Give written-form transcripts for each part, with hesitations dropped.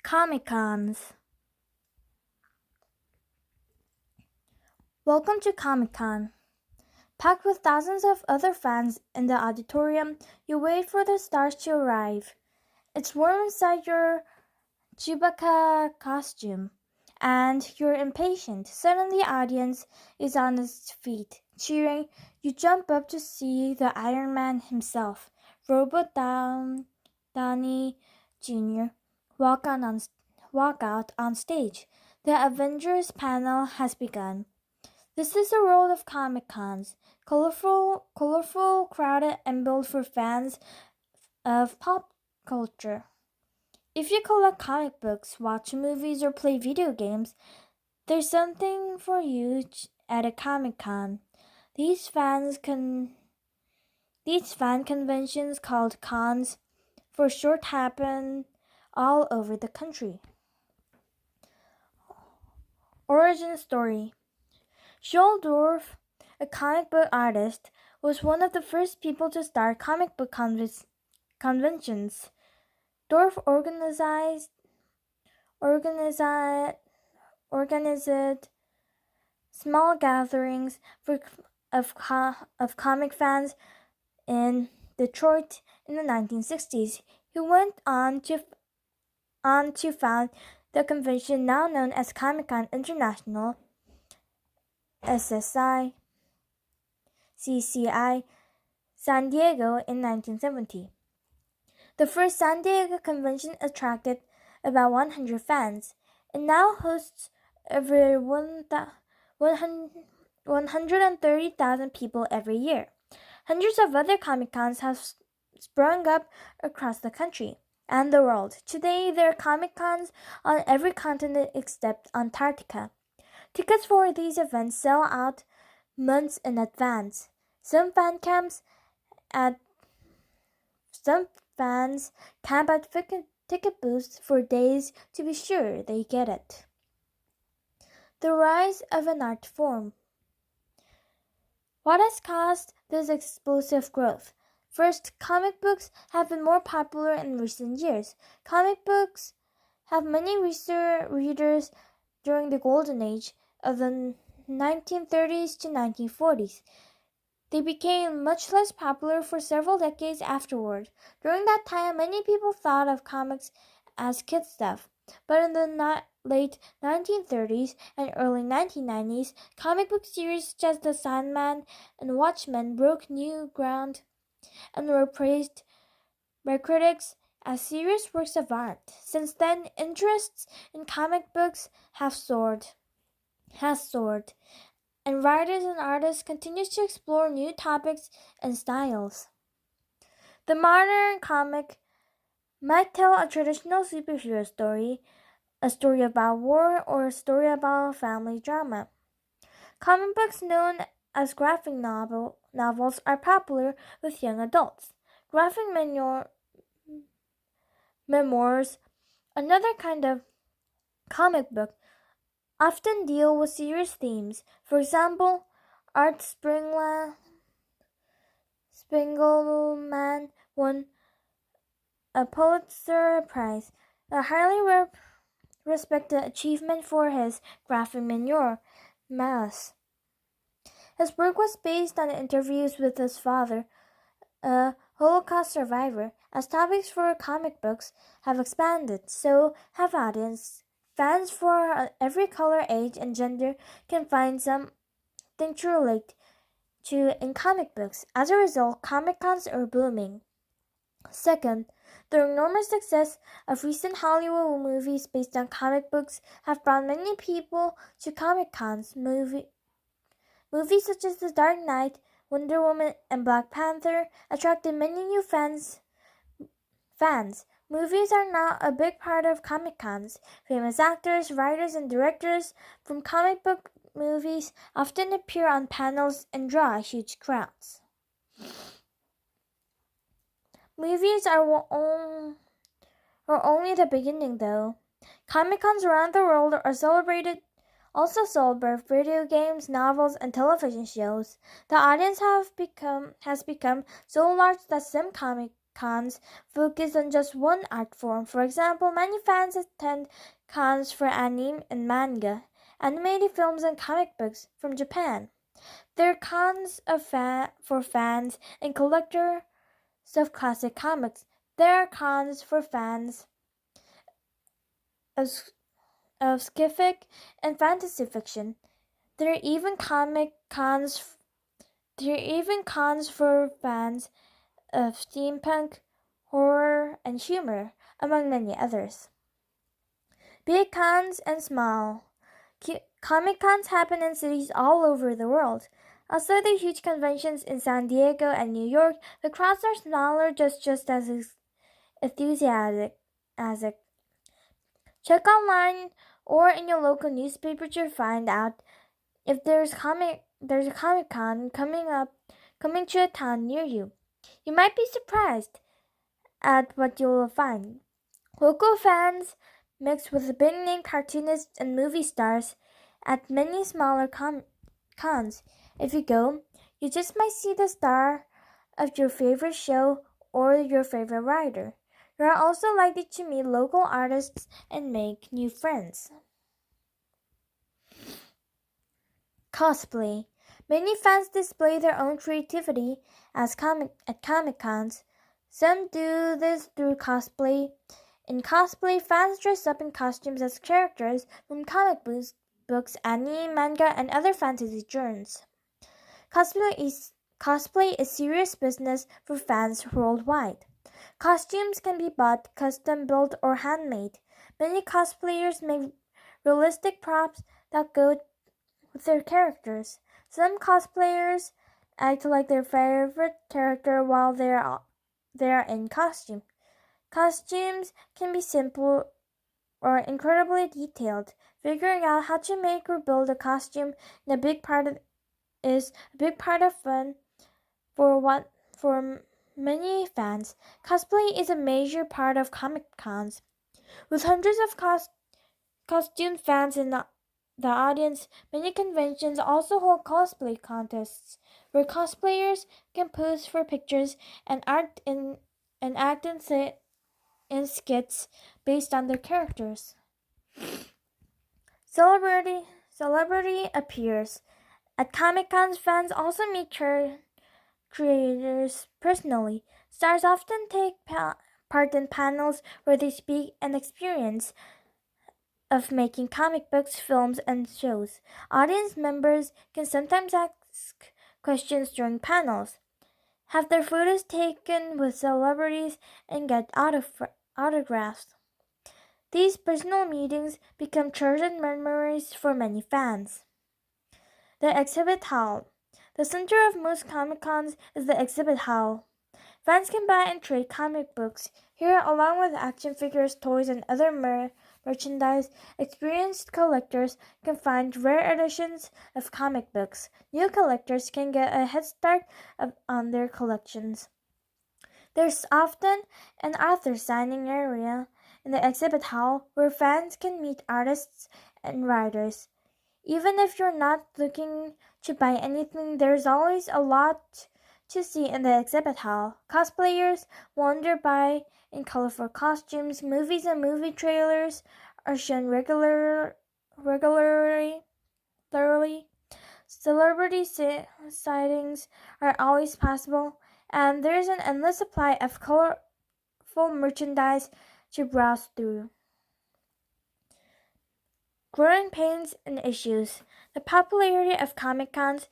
Comic-Cons. Welcome to Comic-Con. Packed with thousands of other fans in the auditorium, you wait for the stars to arrive. It's warm inside your Chewbacca costume, and you're impatient. Suddenly, the audience is on its feet, cheering. You jump up to see the Iron Man himself, Robert Downey Jr., walk out on stage. The Avengers panel has begun. This is the world of Comic Cons, colorful, crowded, and built for fans of pop culture. If you collect comic books, watch movies, or play video games, there's something for you at a Comic Con. These fan conventions called cons for short happen all over the country. Origin story. Joel Dorf, a comic book artist, was one of the first people to start comic book conventions. Dorf organized small gatherings of comic fans in Detroit in the 1960s. He went on to found the convention now known as Comic-Con International, SSI, CCI, San Diego in 1970. The first San Diego convention attracted about 100 fans. It now hosts over 130,000 people every year. Hundreds of other Comic Cons have sprung up across the country and the world. Today, there are Comic Cons on every continent except Antarctica. Tickets for these events sell out months in advance. Some fans camp at ticket booths for days to be sure they get it. The rise of an art form. What has caused this explosive growth? First, comic books have been more popular in recent years. Comic books have many readers during the golden age of the 1930s to 1940s. They became much less popular for several decades afterward. During that time, many people thought of comics as kid stuff. But in the late 1930s and early 1990s, comic book series such as The Sandman and Watchmen broke new ground and were praised by critics as serious works of art. Since then, interests in comic books has soared, and writers and artists continue to explore new topics and styles. The modern comic might tell a traditional superhero story, a story about war, or a story about family drama. Comic books known as graphic novels are popular with young adults. Graphic memoirs, another kind of comic book, often deal with serious themes. For example, Art Spiegelman won a Pulitzer Prize, a highly respected achievement for his graphic memoir, Mass. His work was based on interviews with his father, a Holocaust survivor. As topics for comic books have expanded, so have audiences. Fans for every color, age, and gender can find something to relate to in comic books. As a result, Comic Cons are booming. Second, the enormous success of recent Hollywood movies based on comic books have brought many people to Comic Cons. Movies such as The Dark Knight, Wonder Woman, and Black Panther attracted many new fans. Movies are now a big part of Comic Cons. Famous actors, writers, and directors from comic book movies often appear on panels and draw huge crowds. Movies are only the beginning, though. Comic Cons around the world are also celebrate video games, novels, and television shows. The audience has become so large that some comic cons focus on just one art form. For example, many fans attend cons for anime and manga, animated films, and comic books from Japan. There are cons for fans and collectors of classic comics. There are cons for fans of, of scientific and fantasy fiction. There are even comic cons. There are even cons for fans of steampunk, horror, and humor, among many others. Big cons and small. Comic cons happen in cities all over the world. Outside the huge conventions in San Diego and New York, the crowds are smaller, just as enthusiastic. Check online or in your local newspaper to find out if there's a Comic Con coming to a town near you. You might be surprised at what you will find. Local fans mixed with big-name cartoonists and movie stars at many smaller cons. If you go, you just might see the star of your favorite show or your favorite writer. You are also likely to meet local artists and make new friends. Cosplay. Many fans display their own creativity at Comic Cons. Some do this through cosplay. In cosplay, fans dress up in costumes as characters from comic books, anime, manga, and other fantasy genres. Cosplay is serious business for fans worldwide. Costumes can be bought, custom built, or handmade. Many cosplayers make realistic props that go with their characters. Some cosplayers act like their favorite character while they are in costume. Costumes can be simple or incredibly detailed. Figuring out how to make or build a costume is a big part of fun for many fans. Cosplay is a major part of Comic Cons, with hundreds of costume fans in the audience. Many conventions also hold cosplay contests where cosplayers can pose for pictures and act in skits based on their characters. Celebrity appears. At Comic Cons, fans also meet creators personally. Stars often take part in panels where they speak and experience of making comic books, films, and shows. Audience members can sometimes ask questions during panels, have their photos taken with celebrities, and get autographs. These personal meetings become treasured memories for many fans. The exhibit hall. The center of most Comic Cons is the exhibit hall. Fans can buy and trade comic books here, along with action figures, toys, and other merchandise. Experienced collectors can find rare editions of comic books. New collectors can get a head start on their collections. There's often an author signing area in the exhibit hall where fans can meet artists and writers. Even if you're not looking to buy anything, there's always a lot to see in the exhibit hall. Cosplayers wander by in colorful costumes. Movies and movie trailers are shown regularly. Celebrity sightings are always possible, and there's an endless supply of colorful merchandise to browse through. Growing pains and issues. The popularity of Comic Cons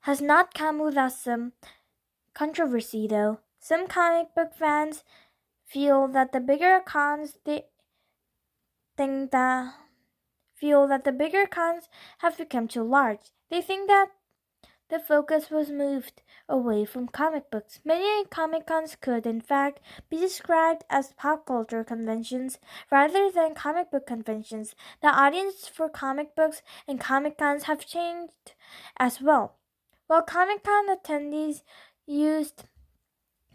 has not come without some controversy, though. Some comic book fans feel that the bigger cons have become too large. They think that the focus was moved away from comic books. Many Comic Cons could, in fact, be described as pop culture conventions rather than comic book conventions. The audience for comic books and Comic Cons have changed as well. While Comic Con attendees used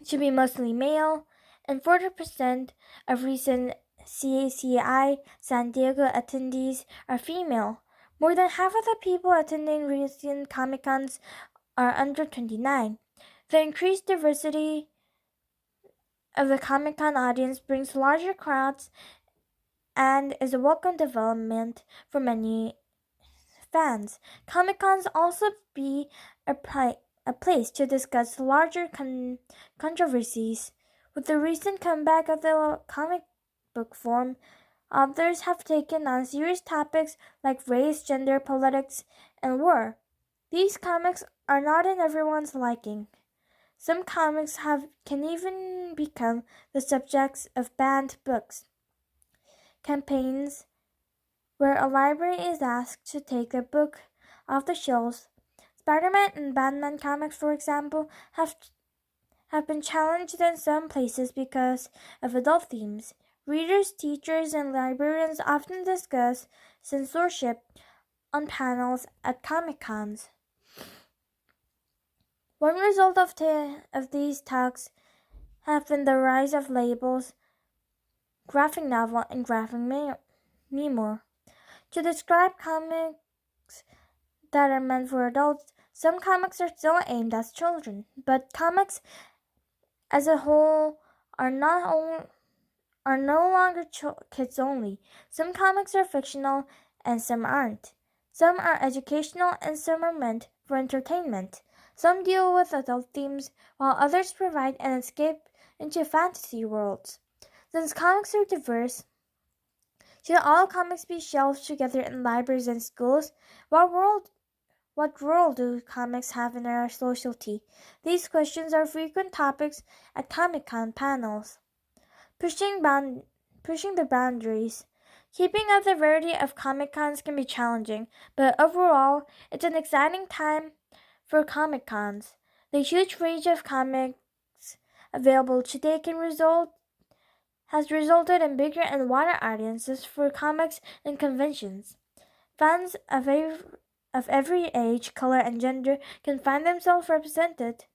to be mostly male, and 40% of recent CACI San Diego attendees are female. More than half of the people attending recent Comic Cons are under 29. The increased diversity of the Comic-Con audience brings larger crowds and is a welcome development for many fans. Comic-Cons also be a place to discuss larger controversies. With the recent comeback of the comic book form, authors have taken on serious topics like race, gender, politics, and war. These comics are not in everyone's liking. Some comics can even become the subjects of banned books campaigns where a library is asked to take a book off the shelves. Spider-Man and Batman comics, for example, have been challenged in some places because of adult themes. Readers, teachers, and librarians often discuss censorship on panels at Comic-Cons. One result of these talks have been the rise of labels, graphic novel, and graphic memoir. To describe comics that are meant for adults, some comics are still aimed at children, but comics as a whole are no longer kids only. Some comics are fictional and some aren't. Some are educational and some are meant for entertainment. Some deal with adult themes while others provide an escape into fantasy worlds. Since comics are diverse, should all comics be shelved together in libraries and schools? What role do comics have in our society? These questions are frequent topics at Comic-Con panels. Pushing the boundaries. Keeping up the variety of Comic-Cons can be challenging, but overall, it's an exciting time for Comic-Cons. The huge range of comics available today has resulted in bigger and wider audiences for comics and conventions. Fans of every age, color, and gender can find themselves represented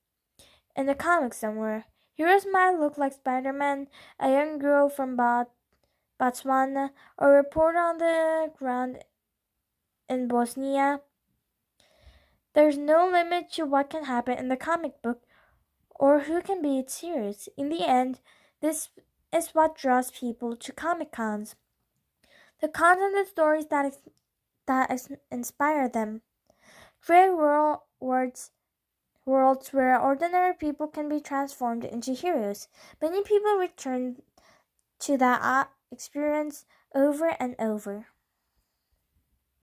in a comic somewhere. Heroes might look like Spider-Man, a young girl from Botswana, or a reporter on the ground in Bosnia. There's no limit to what can happen in the comic book or who can be its heroes. In the end, this is what draws people to Comic Cons. The content and stories that inspire them. Create worlds where ordinary people can be transformed into heroes. Many people return to that experience over and over.